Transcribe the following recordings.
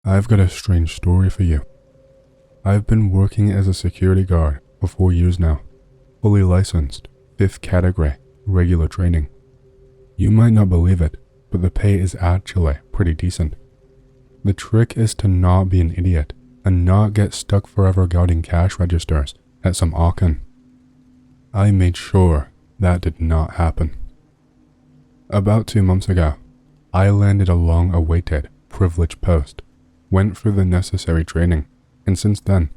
I've got a strange story for you. I've been working as a security guard for 4 years now, fully licensed, 5th category, regular training. You might not believe it, but the pay is actually pretty decent. The trick is to not be an idiot and not get stuck forever guarding cash registers at some auction. I made sure that did not happen. About 2 months ago, I landed a long-awaited privileged post, went through the necessary training, and since then,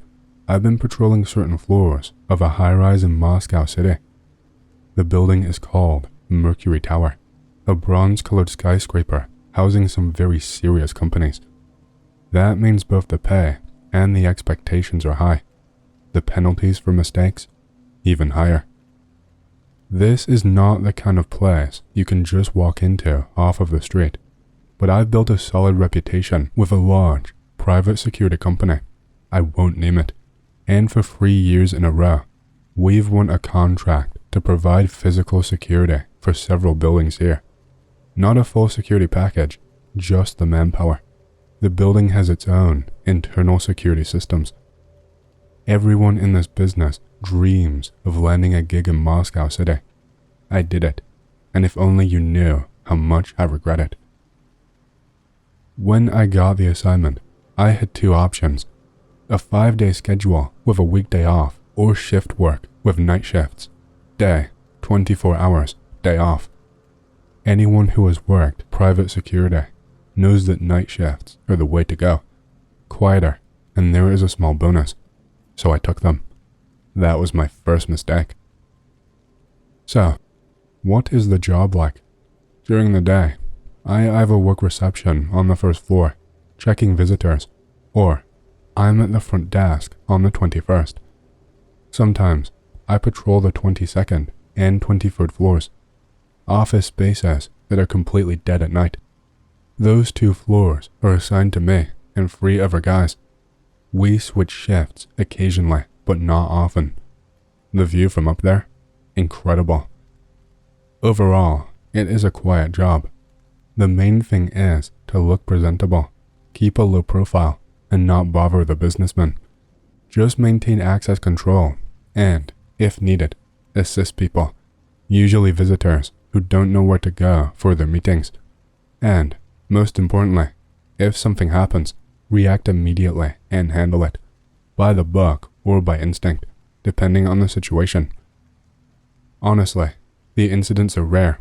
I've been patrolling certain floors of a high-rise in Moscow City. The building is called Mercury Tower, a bronze-colored skyscraper housing some very serious companies. That means both the pay and the expectations are high. The penalties for mistakes, even higher. This is not the kind of place you can just walk into off of the street, but I've built a solid reputation with a large, private security company. I won't name it. And for 3 years in a row, we've won a contract to provide physical security for several buildings here. Not a full security package, just the manpower. The building has its own internal security systems. Everyone in this business dreams of landing a gig in Moscow City. I did it, and if only you knew how much I regret it. When I got the assignment, I had 2 options: a 5-day schedule with a weekday off, or shift work with night shifts. Day, 24 hours, day off. Anyone who has worked private security knows that night shifts are the way to go. Quieter, and there is a small bonus. So I took them. That was my first mistake. So, what is the job like? During the day, I either work reception on the first floor, checking visitors, or I'm at the front desk on the 21st. Sometimes, I patrol the 22nd and 23rd floors, office spaces that are completely dead at night. Those 2 floors are assigned to me and 3 other guys. We switch shifts occasionally, but not often. The view from up there? Incredible. Overall, it is a quiet job. The main thing is to look presentable, keep a low profile, and not bother the businessmen. Just maintain access control, and, if needed, assist people, usually visitors who don't know where to go for their meetings. And, most importantly, if something happens, react immediately and handle it, by the book or by instinct, depending on the situation. Honestly, the incidents are rare.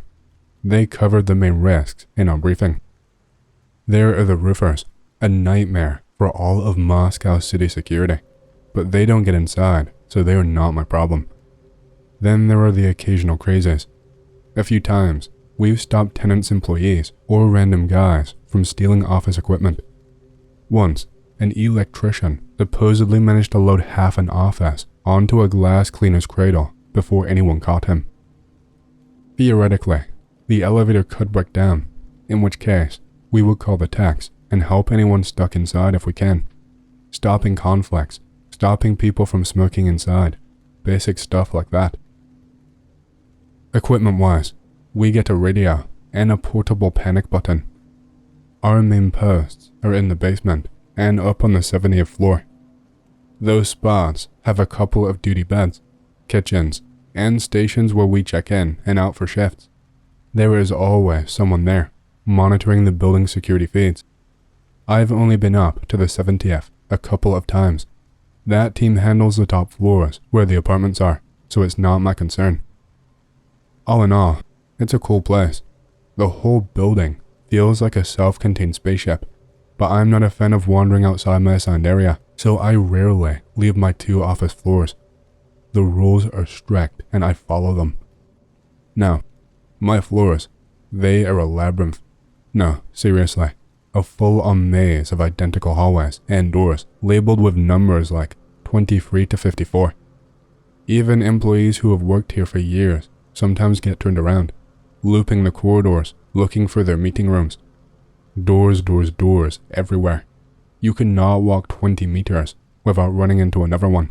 They covered the main risks in our briefing. There are the roofers, a nightmare for all of Moscow City security, but they don't get inside, so they are not my problem. Then there are the occasional crazies. A few times, we've stopped tenants' employees or random guys from stealing office equipment. Once, an electrician supposedly managed to load half an office onto a glass cleaner's cradle before anyone caught him. Theoretically, the elevator could break down, in which case, we would call the techs and help anyone stuck inside if we can. Stopping conflicts, stopping people from smoking inside, basic stuff like that. Equipment-wise, we get a radio and a portable panic button. Our main posts are in the basement and up on the 70th floor. Those spots have a couple of duty beds, kitchens, and stations where we check in and out for shifts. There is always someone there, monitoring the building security feeds. I've only been up to the 70th a couple of times. That team handles the top floors where the apartments are, so it's not my concern. All in all, it's a cool place. The whole building feels like a self-contained spaceship, but I'm not a fan of wandering outside my assigned area, so I rarely leave my 2 office floors. The rules are strict and I follow them. Now, my floors, they are a labyrinth. No, seriously, a full-on maze of identical hallways and doors labeled with numbers like 23 to 54. Even employees who have worked here for years sometimes get turned around, looping the corridors, looking for their meeting rooms. Doors, doors, doors everywhere. You cannot walk 20 meters without running into another one.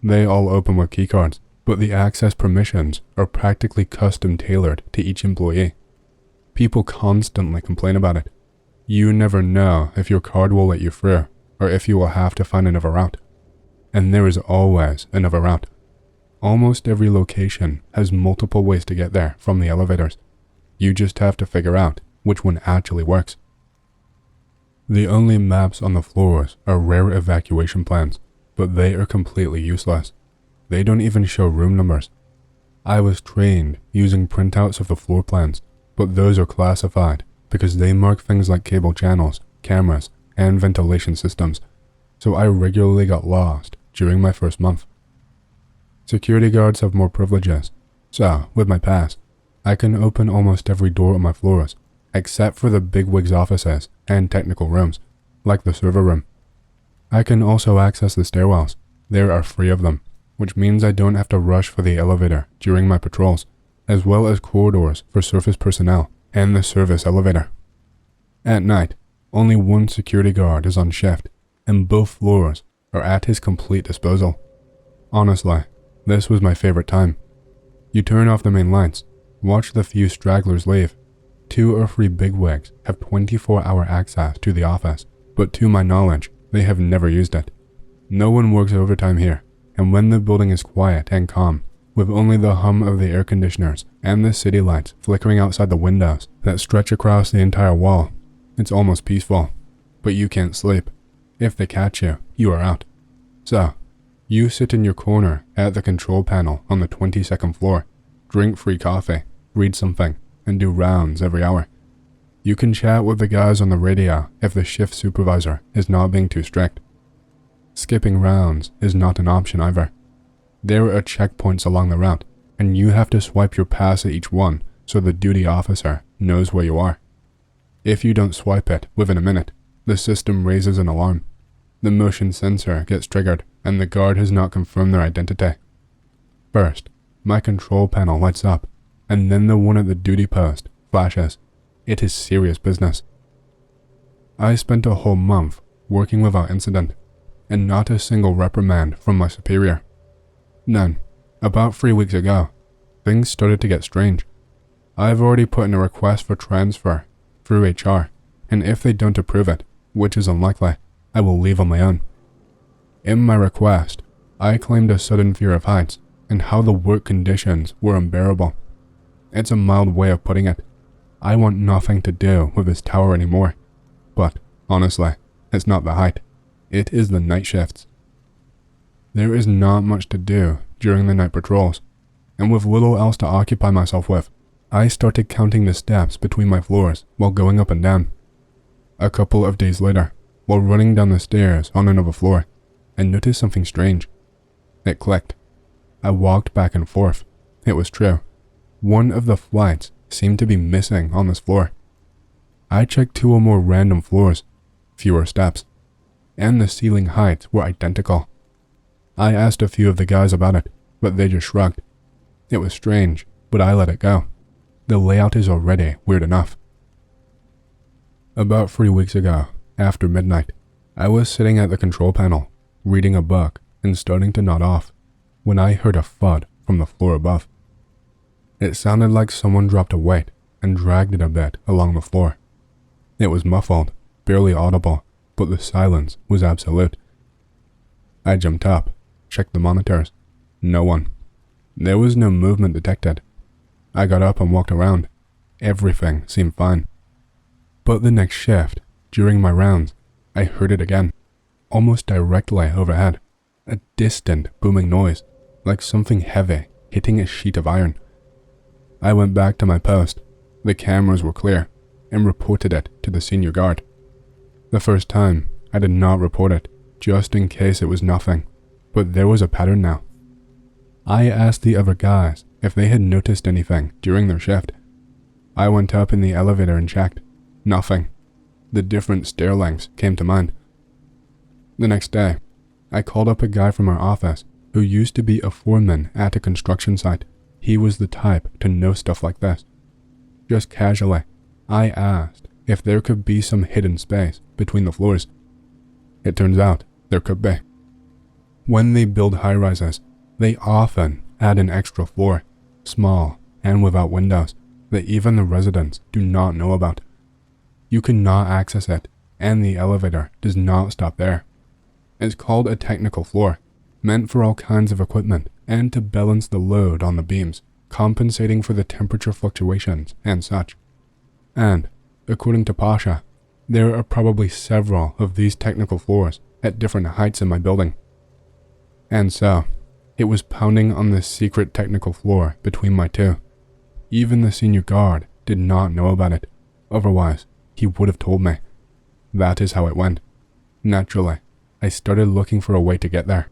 They all open with keycards, but the access permissions are practically custom tailored to each employee. People constantly complain about it. You never know if your card will let you through, or if you will have to find another route. And there is always another route. Almost every location has multiple ways to get there from the elevators. You just have to figure out which one actually works. The only maps on the floors are rare evacuation plans, but they are completely useless. They don't even show room numbers. I was trained using printouts of the floor plans, but those are classified because they mark things like cable channels, cameras, and ventilation systems, so I regularly got lost during my first month. Security guards have more privileges, so with my pass, I can open almost every door on my floors, except for the bigwigs' offices and technical rooms, like the server room. I can also access the stairwells. There are 3 of them, which means I don't have to rush for the elevator during my patrols, as well as corridors for surface personnel and the service elevator. At night, only 1 security guard is on shift, and both floors are at his complete disposal. Honestly, this was my favorite time. You turn off the main lights, watch the few stragglers leave. 2 or 3 bigwigs have 24-hour access to the office, but to my knowledge, they have never used it. No one works overtime here, and when the building is quiet and calm, with only the hum of the air conditioners and the city lights flickering outside the windows that stretch across the entire wall, it's almost peaceful. But you can't sleep. If they catch you, you are out. So, you sit in your corner at the control panel on the 22nd floor, drink free coffee, read something, and do rounds every hour. You can chat with the guys on the radio if the shift supervisor is not being too strict. Skipping rounds is not an option either. There are checkpoints along the route, and you have to swipe your pass at each one so the duty officer knows where you are. If you don't swipe it within a minute, the system raises an alarm. The motion sensor gets triggered, and the guard has not confirmed their identity. First, my control panel lights up, and then the one at the duty post flashes. It is serious business. I spent a whole month working without incident, and not a single reprimand from my superior. Then, about 3 weeks ago, things started to get strange. I've already put in a request for transfer through HR, and if they don't approve it, which is unlikely, I will leave on my own. In my request, I claimed a sudden fear of heights and how the work conditions were unbearable. It's a mild way of putting it. I want nothing to do with this tower anymore. But, honestly, it's not the height. It is the night shifts. There is not much to do during the night patrols, and with little else to occupy myself with, I started counting the steps between my floors while going up and down. A couple of days later, while running down the stairs on another floor, I noticed something strange. It clicked. I walked back and forth. It was true. One of the flights seemed to be missing on this floor. I checked 2 or more random floors, fewer steps, and the ceiling heights were identical. I asked a few of the guys about it, but they just shrugged. It was strange, but I let it go. The layout is already weird enough. About 3 weeks ago, after midnight, I was sitting at the control panel, reading a book and starting to nod off, when I heard a thud from the floor above. It sounded like someone dropped a weight and dragged it a bit along the floor. It was muffled, barely audible, but the silence was absolute. I jumped up, checked the monitors. No one. There was no movement detected. I got up and walked around. Everything seemed fine. But the next shift, during my rounds, I heard it again, almost directly overhead. A distant booming noise, like something heavy hitting a sheet of iron. I went back to my post. The cameras were clear, and reported it to the senior guard. The first time, I did not report it, just in case it was nothing, but there was a pattern now. I asked the other guys if they had noticed anything during their shift. I went up in the elevator and checked. Nothing. The different stair lengths came to mind. The next day, I called up a guy from our office who used to be a foreman at a construction site. He was the type to know stuff like this. Just casually, I asked if there could be some hidden space between the floors. It turns out there could be. When they build high-rises, they often add an extra floor, small and without windows, that even the residents do not know about. You cannot access it, and the elevator does not stop there. It's called a technical floor, meant for all kinds of equipment and to balance the load on the beams, compensating for the temperature fluctuations and such. And, according to Pasha, there are probably several of these technical floors at different heights in my building. And so, it was pounding on this secret technical floor between my two. Even the senior guard did not know about it, otherwise he would have told me. That is how it went. Naturally, I started looking for a way to get there.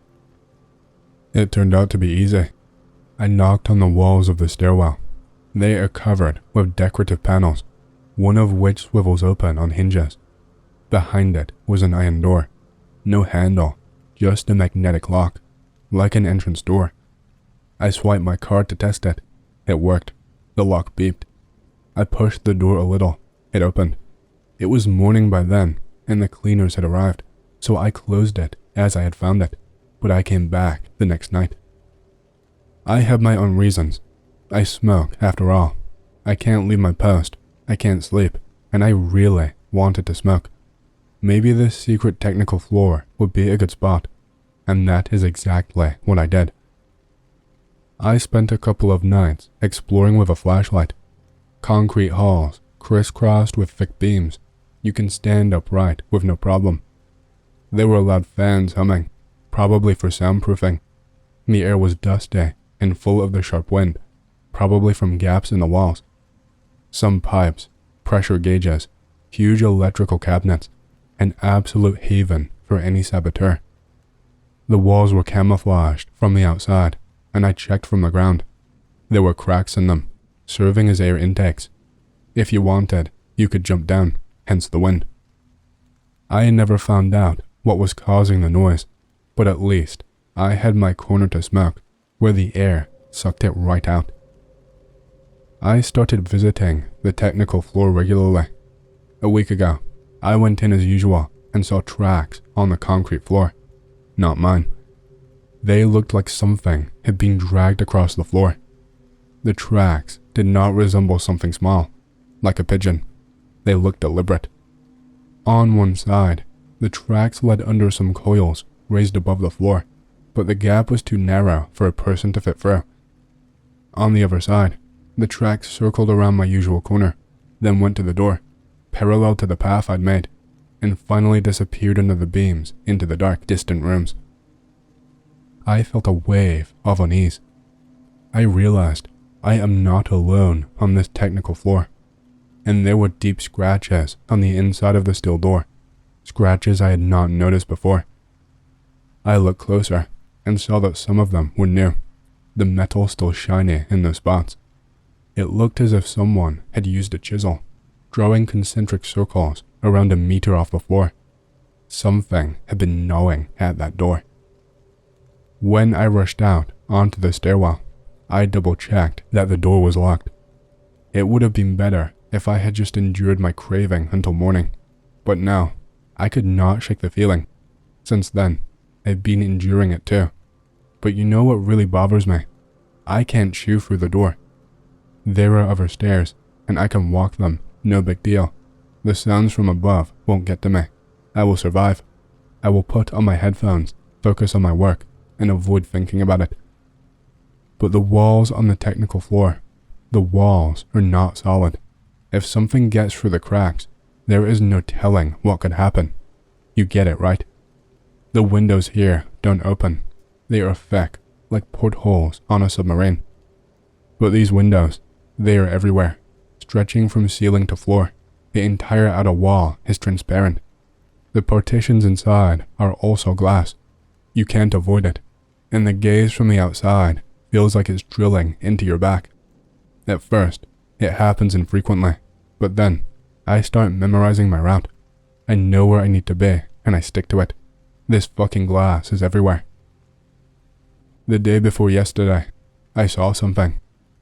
It turned out to be easy. I knocked on the walls of the stairwell. They are covered with decorative panels, one of which swivels open on hinges. Behind it was an iron door. No handle, just a magnetic lock, like an entrance door. I swiped my card to test it. It worked. The lock beeped. I pushed the door a little. It opened. It was morning by then, and the cleaners had arrived, so I closed it as I had found it, but I came back the next night. I have my own reasons. I smoke, after all. I can't leave my post. I can't sleep, and I really wanted to smoke. Maybe this secret technical floor would be a good spot, and that is exactly what I did. I spent a couple of nights exploring with a flashlight. Concrete halls, crisscrossed with thick beams. You can stand upright with no problem. There were loud fans humming, probably for soundproofing. The air was dusty and full of the sharp wind, probably from gaps in the walls. Some pipes, pressure gauges, huge electrical cabinets, an absolute haven for any saboteur. The walls were camouflaged from the outside, and I checked from the ground. There were cracks in them, serving as air intakes. If you wanted, you could jump down, hence the wind. I never found out what was causing the noise, but at least I had my corner to smoke, where the air sucked it right out. I started visiting the technical floor regularly. A week ago, I went in as usual and saw tracks on the concrete floor. Not mine. They looked like something had been dragged across the floor. The tracks did not resemble something small, like a pigeon. They looked deliberate. On one side, the tracks led under some coils raised above the floor, but the gap was too narrow for a person to fit through. On the other side, the tracks circled around my usual corner, then went to the door, parallel to the path I'd made, and finally disappeared under the beams into the dark, distant rooms. I felt a wave of unease. I realized I am not alone on this technical floor, and there were deep scratches on the inside of the steel door, scratches I had not noticed before. I looked closer and saw that some of them were new, the metal still shiny in those spots. It looked as if someone had used a chisel, drawing concentric circles around a meter off the floor. Something had been gnawing at that door. When I rushed out onto the stairwell, I double-checked that the door was locked. It would have been better if I had just endured my craving until morning, but no, I could not shake the feeling. Since then, I've been enduring it too. But you know what really bothers me? I can't chew through the door. There are other stairs, and I can walk them, no big deal. The sounds from above won't get to me. I will survive. I will put on my headphones, focus on my work, and avoid thinking about it. But the walls on the technical floor, the walls are not solid. If something gets through the cracks, there is no telling what could happen. You get it, right? The windows here don't open. They are thick, like portholes on a submarine. But these windows, they are everywhere, stretching from ceiling to floor. The entire outer wall is transparent. The partitions inside are also glass. You can't avoid it, and the gaze from the outside feels like it's drilling into your back. At first, it happens infrequently, but then, I start memorizing my route. I know where I need to be, and I stick to it. This fucking glass is everywhere. The day before yesterday, I saw something.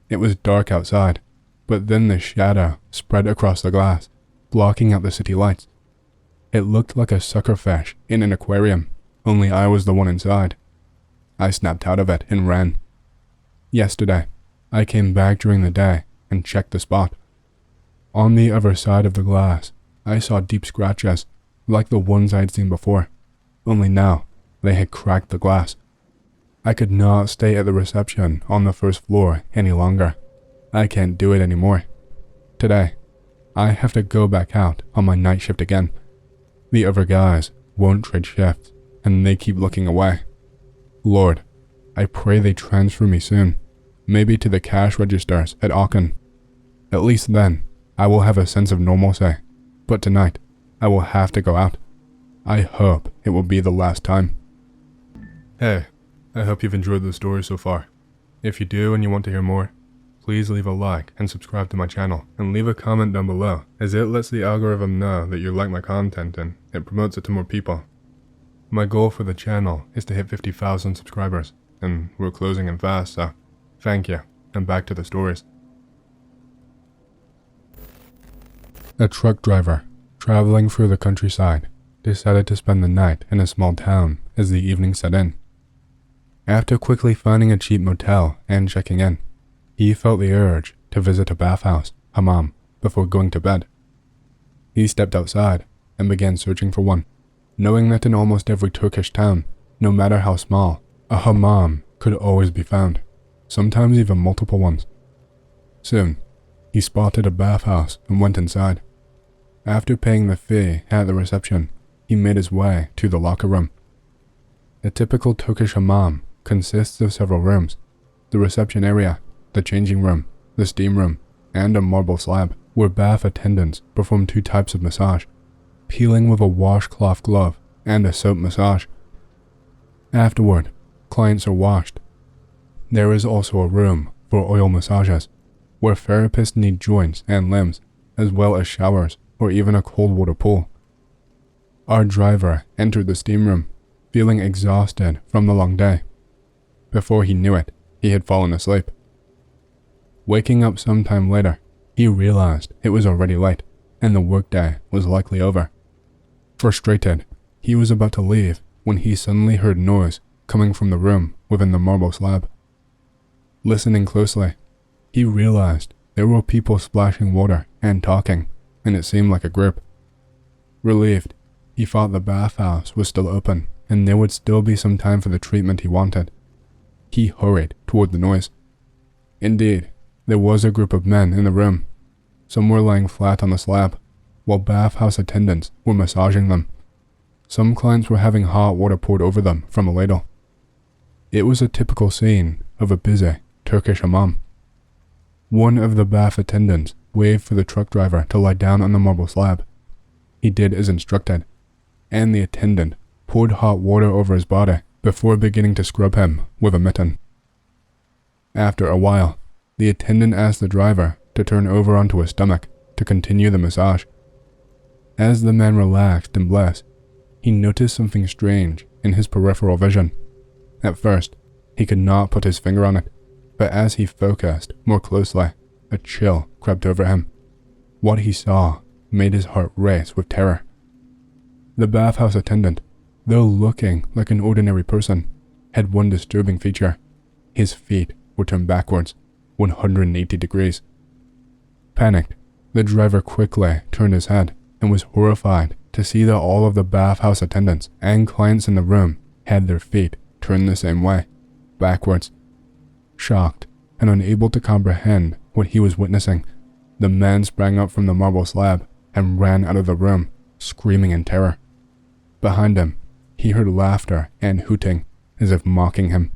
It was dark outside, but then the shadow spread across the glass, blocking out the city lights. It looked like a suckerfish in an aquarium, only I was the one inside. I snapped out of it and ran. Yesterday, I came back during the day and checked the spot. On the other side of the glass, I saw deep scratches, like the ones I had seen before, only now they had cracked the glass. I could not stay at the reception on the first floor any longer. I can't do it anymore. Today, I have to go back out on my night shift again. The other guys won't trade shifts, and they keep looking away. Lord, I pray they transfer me soon, maybe to the cash registers at Aachen. At least then, I will have a sense of normalcy, but tonight, I will have to go out. I hope it will be the last time. Hey, I hope you've enjoyed the story so far. If you do and you want to hear more, please leave a like and subscribe to my channel, and leave a comment down below, as it lets the algorithm know that you like my content and it promotes it to more people. My goal for the channel is to hit 50,000 subscribers, and we're closing in fast, so thank you, and back to the stories. A truck driver, traveling through the countryside, decided to spend the night in a small town as the evening set in. After quickly finding a cheap motel and checking in, he felt the urge to visit a bathhouse, hammam, before going to bed. He stepped outside and began searching for one, knowing that in almost every Turkish town, no matter how small, a hammam could always be found, sometimes even multiple ones. Soon, he spotted a bathhouse and went inside. After paying the fee at the reception, he made his way to the locker room. A typical Turkish hammam consists of several rooms: the reception area, the changing room, the steam room, and a marble slab, where bath attendants perform two types of massage: peeling with a washcloth glove and a soap massage. Afterward, clients are washed. There is also a room for oil massages, where therapists need joints and limbs, as well as showers or even a cold water pool. Our driver entered the steam room, feeling exhausted from the long day. Before he knew it, he had fallen asleep. Waking up sometime later, he realized it was already late, and the workday was likely over. Frustrated, he was about to leave when he suddenly heard noise coming from the room within the marble slab. Listening closely, he realized there were people splashing water and talking, and it seemed like a group. Relieved, he thought the bathhouse was still open, and there would still be some time for the treatment he wanted. He hurried toward the noise. Indeed, there was a group of men in the room. Some were lying flat on the slab, while bathhouse attendants were massaging them. Some clients were having hot water poured over them from a ladle. It was a typical scene of a busy Turkish hammam. One of the bath attendants waved for the truck driver to lie down on the marble slab. He did as instructed, and the attendant poured hot water over his body before beginning to scrub him with a mitten. After a while, the attendant asked the driver to turn over onto his stomach to continue the massage. As the man relaxed in bliss, he noticed something strange in his peripheral vision. At first, he could not put his finger on it, but as he focused more closely, a chill crept over him. What he saw made his heart race with terror. The bathhouse attendant, though looking like an ordinary person, had one disturbing feature. His feet were turned backwards, 180 degrees. Panicked, the driver quickly turned his head and was horrified to see that all of the bathhouse attendants and clients in the room had their feet turned the same way, backwards. Shocked and unable to comprehend what he was witnessing, the man sprang up from the marble slab and ran out of the room, screaming in terror. Behind him, he heard laughter and hooting, as if mocking him.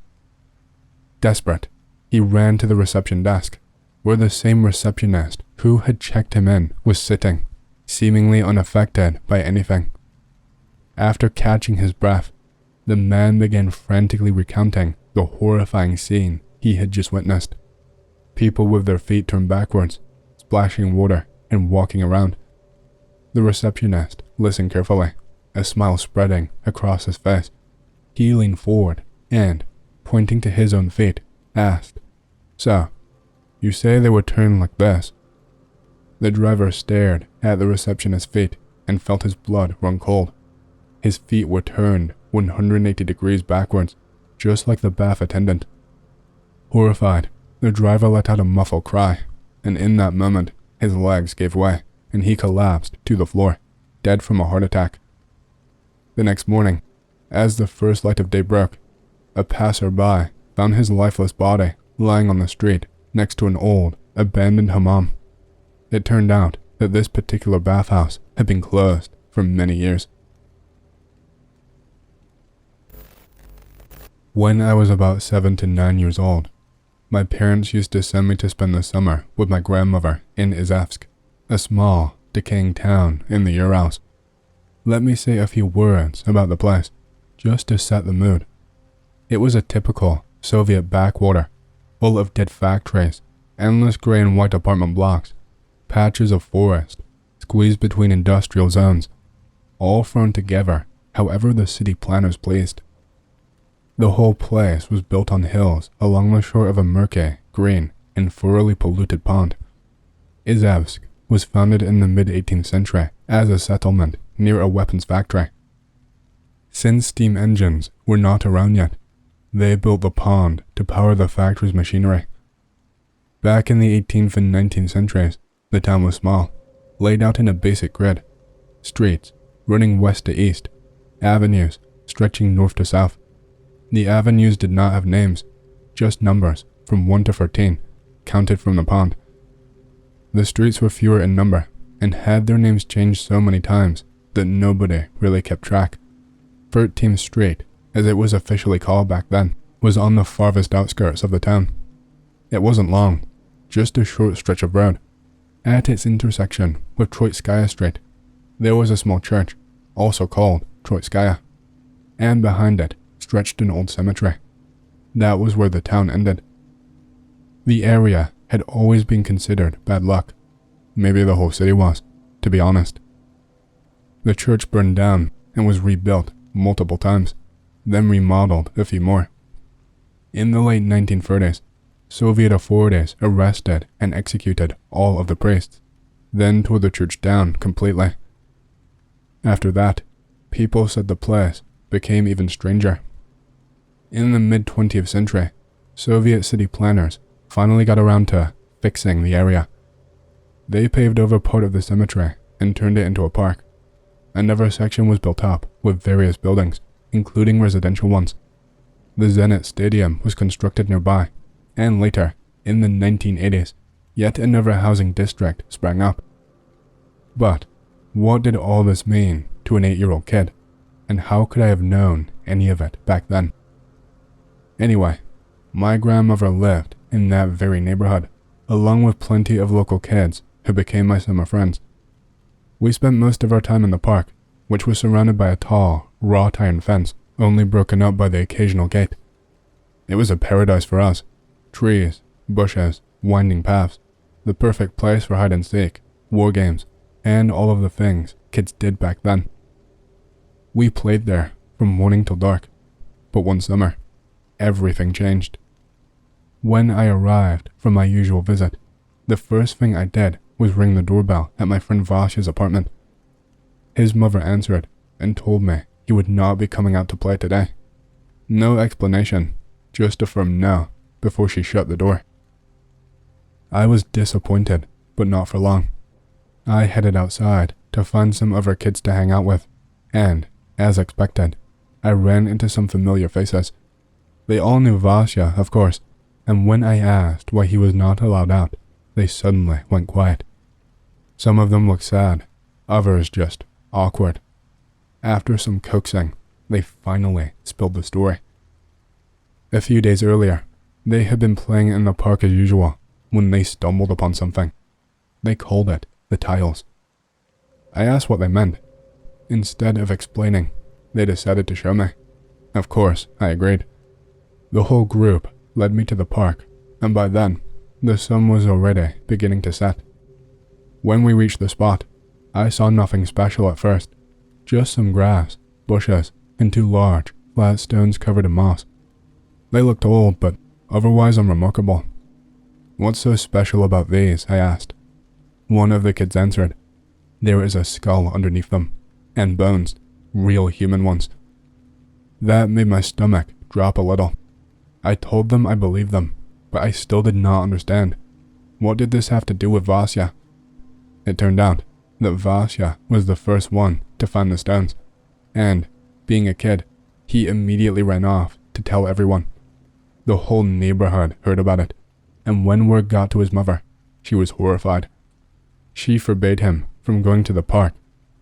Desperate, he ran to the reception desk, where the same receptionist who had checked him in was sitting, seemingly unaffected by anything. After catching his breath, the man began frantically recounting the horrifying scene he had just witnessed. People with their feet turned backwards, splashing water and walking around. The receptionist listened carefully, a smile spreading across his face. He leaned forward and, pointing to his own feet, asked, "So, you say they were turned like this?" The driver stared at the receptionist's feet and felt his blood run cold. His feet were turned 180 degrees backwards, just like the bath attendant. Horrified, the driver let out a muffled cry, and in that moment, his legs gave way, and he collapsed to the floor, dead from a heart attack. The next morning, as the first light of day broke, a passerby found his lifeless body lying on the street next to an old, abandoned hammam. It turned out that this particular bathhouse had been closed for many years. When I was about 7 to 9 years old, my parents used to send me to spend the summer with my grandmother in Izhevsk, a small, decaying town in the Urals. Let me say a few words about the place, just to set the mood. It was a typical Soviet backwater, full of dead factories, endless grey and white apartment blocks, patches of forest, squeezed between industrial zones, all thrown together however the city planners pleased. The whole place was built on hills along the shore of a murky, green, and thoroughly polluted pond. Izhevsk was founded in the mid-18th century as a settlement near a weapons factory. Since steam engines were not around yet, they built the pond to power the factory's machinery. Back in the 18th and 19th centuries, the town was small, laid out in a basic grid. Streets running west to east, avenues stretching north to south. The avenues did not have names, just numbers from 1 to 13, counted from the pond. The streets were fewer in number, and had their names changed so many times that nobody really kept track. 13th Street, as it was officially called back then, was on the farthest outskirts of the town. It wasn't long, just a short stretch of road. At its intersection with Tetsuya Street, there was a small church, also called Tetsuya, and behind it stretched an old cemetery. That was where the town ended. The area had always been considered bad luck. Maybe the whole city was, to be honest. The church burned down and was rebuilt multiple times, then remodeled a few more. In the late 1930s, Soviet authorities arrested and executed all of the priests, then tore the church down completely. After that, people said the place became even stranger. In the mid-20th century, Soviet city planners finally got around to fixing the area. They paved over part of the cemetery and turned it into a park. Another section was built up with various buildings, including residential ones. The Zenit Stadium was constructed nearby, and later, in the 1980s, yet another housing district sprang up. But what did all this mean to an 8-year-old kid, and how could I have known any of it back then? Anyway, my grandmother lived in that very neighborhood, along with plenty of local kids who became my summer friends. We spent most of our time in the park, which was surrounded by a tall, wrought iron fence, only broken up by the occasional gate. It was a paradise for us. Trees, bushes, winding paths, the perfect place for hide and seek, war games, and all of the things kids did back then. We played there from morning till dark, but one summer, everything changed. When I arrived from my usual visit, the first thing I did was ring the doorbell at my friend Vasya's apartment. His mother answered and told me he would not be coming out to play today. No explanation, just a firm no before she shut the door. I was disappointed, but not for long. I headed outside to find some other kids to hang out with, and, as expected, I ran into some familiar faces. They all knew Vasya, of course, and when I asked why he was not allowed out, they suddenly went quiet. Some of them looked sad, others just awkward. After some coaxing, they finally spilled the story. A few days earlier, they had been playing in the park as usual when they stumbled upon something. They called it the tiles. I asked what they meant. Instead of explaining, they decided to show me. Of course, I agreed. The whole group led me to the park, and by then, the sun was already beginning to set. When we reached the spot, I saw nothing special at first, just some grass, bushes, and 2 large, flat stones covered in moss. They looked old, but otherwise unremarkable. "What's so special about these?" I asked. One of the kids answered, "There is a skull underneath them, and bones, real human ones." That made my stomach drop a little. I told them I believed them, but I still did not understand. What did this have to do with Vasya? It turned out that Vasya was the first one to find the stones, and, being a kid, he immediately ran off to tell everyone. The whole neighborhood heard about it, and when word got to his mother, she was horrified. She forbade him from going to the park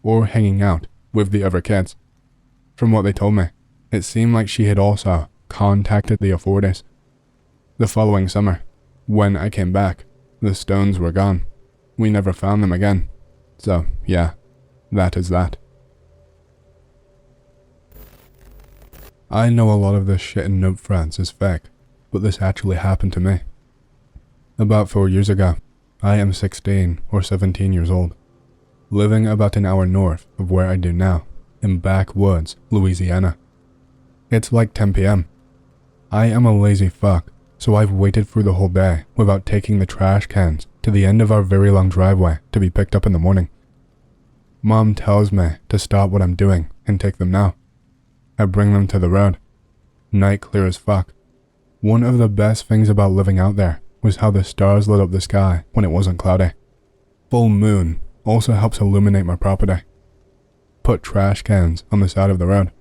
or hanging out with the other kids. From what they told me, it seemed like she had also contacted the authorities. The following summer, when I came back, the stones were gone. We never found them again. So, yeah, that is that. I know a lot of this shit in note threads is fake, but this actually happened to me. About 4 years ago, I am 16 or 17 years old, living about an hour north of where I do now, in Backwoods, Louisiana. It's like 10 p.m. I am a lazy fuck, so I've waited through the whole day without taking the trash cans to the end of our very long driveway to be picked up in the morning. Mom tells me to stop what I'm doing and take them now. I bring them to the road. Night clear as fuck. One of the best things about living out there was how the stars lit up the sky when it wasn't cloudy. Full moon also helps illuminate my property. Put trash cans on the side of the road.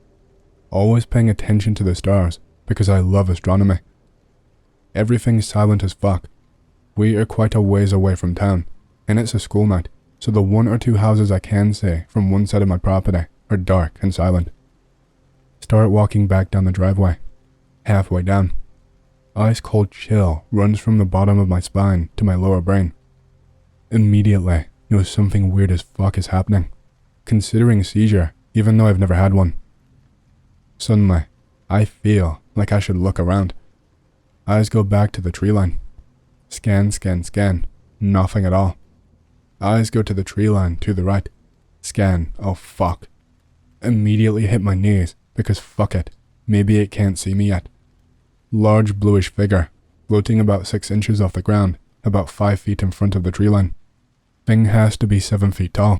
Always paying attention to the stars because I love astronomy. Everything's silent as fuck. We are quite a ways away from town, and it's a school night, so the 1 or 2 houses I can see from one side of my property are dark and silent. Start walking back down the driveway. Halfway down, ice cold chill runs from the bottom of my spine to my lower brain. Immediately, know something weird as fuck is happening, considering seizure, even though I've never had one. Suddenly, I feel like I should look around. Eyes go back to the tree line. Scan, scan, scan. Nothing at all. Eyes go to the tree line to the right. Scan. Oh fuck. Immediately hit my knees because fuck it. Maybe it can't see me yet. Large bluish figure, floating about 6 inches off the ground, about 5 feet in front of the tree line. Thing has to be 7 feet tall.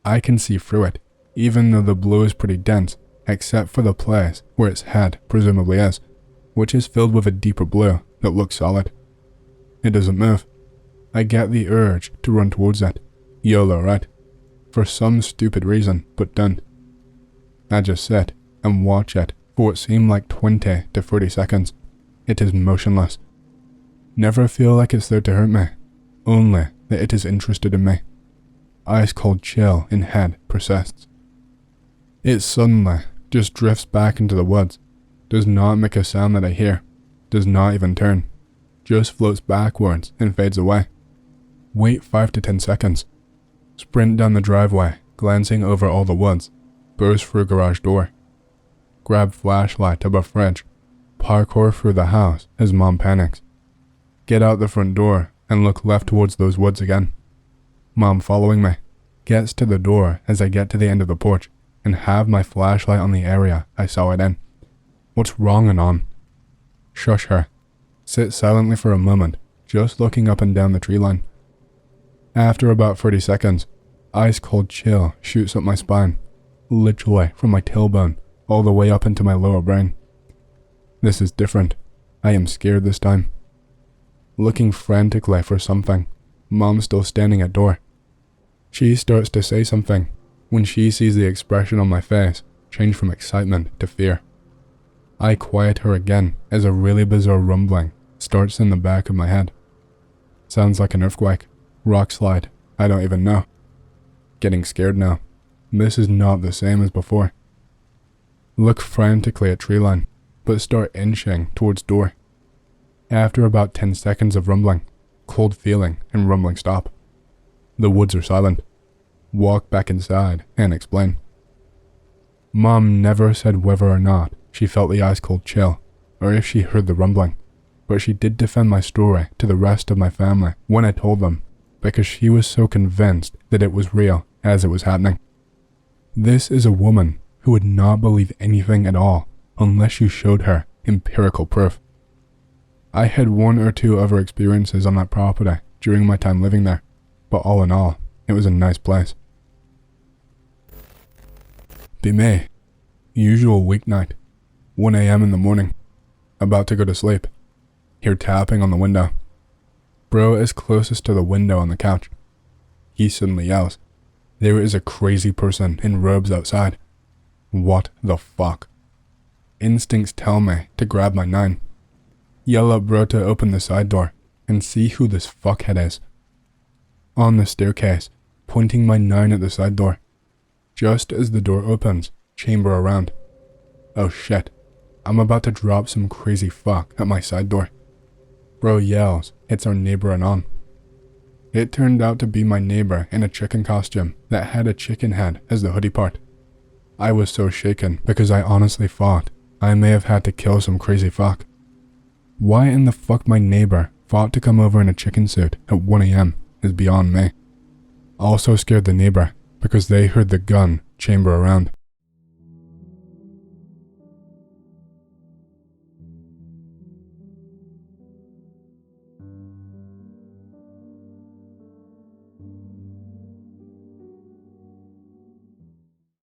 I can see through it, even though the blue is pretty dense, except for the place where its head presumably is, which is filled with a deeper blue that looks solid. It doesn't move. I get the urge to run towards it. YOLO, right? For some stupid reason, but don't. I just sit and watch it for what seemed like 20 to 30 seconds. It is motionless. Never feel like it's there to hurt me, only that it is interested in me. Ice cold chill in head persists. It suddenly just drifts back into the woods, does not make a sound that I hear, does not even turn, just floats backwards and fades away. Wait 5 to 10 seconds. Sprint down the driveway, glancing over all the woods, burst through garage door. Grab flashlight above fridge, parkour through the house as mom panics. Get out the front door and look left towards those woods again. Mom following me, gets to the door as I get to the end of the porch and have my flashlight on the area I saw it in. What's wrong, Anon? Shush her. Sit silently for a moment, just looking up and down the tree line. After about 30 seconds, ice cold chill shoots up my spine, literally from my tailbone all the way up into my lower brain. This is different. I am scared this time. Looking frantically for something, Mom's still standing at door. She starts to say something when she sees the expression on my face change from excitement to fear. I quiet her again as a really bizarre rumbling starts in the back of my head. Sounds like an earthquake, rock slide, I don't even know. Getting scared now. This is not the same as before. Look frantically at tree line, but start inching towards door. After about 10 seconds of rumbling, cold feeling and rumbling stop. The woods are silent. Walk back inside and explain. Mom never said whether or not she felt the ice cold chill, or if she heard the rumbling, but she did defend my story to the rest of my family when I told them, because she was so convinced that it was real as it was happening. This is a woman who would not believe anything at all unless you showed her empirical proof. I had 1 or 2 other experiences on that property during my time living there, but all in all, it was a nice place. Be May. Usual weeknight. 1 a.m. in the morning. About to go to sleep. Hear tapping on the window. Bro is closest to the window on the couch. He suddenly yells, There is a crazy person in robes outside. What the fuck? Instincts tell me to grab my 9. Yell at bro to open the side door and see who this fuckhead is. On the staircase, pointing my 9 at the side door. Just as the door opens, chamber around. Oh shit, I'm about to drop some crazy fuck at my side door. Bro yells, hits our neighbor and on. It turned out to be my neighbor in a chicken costume that had a chicken head as the hoodie part. I was so shaken because I honestly thought I may have had to kill some crazy fuck. Why in the fuck my neighbor fought to come over in a chicken suit at 1 AM is beyond me. Also scared the neighbor because they heard the gun chamber around.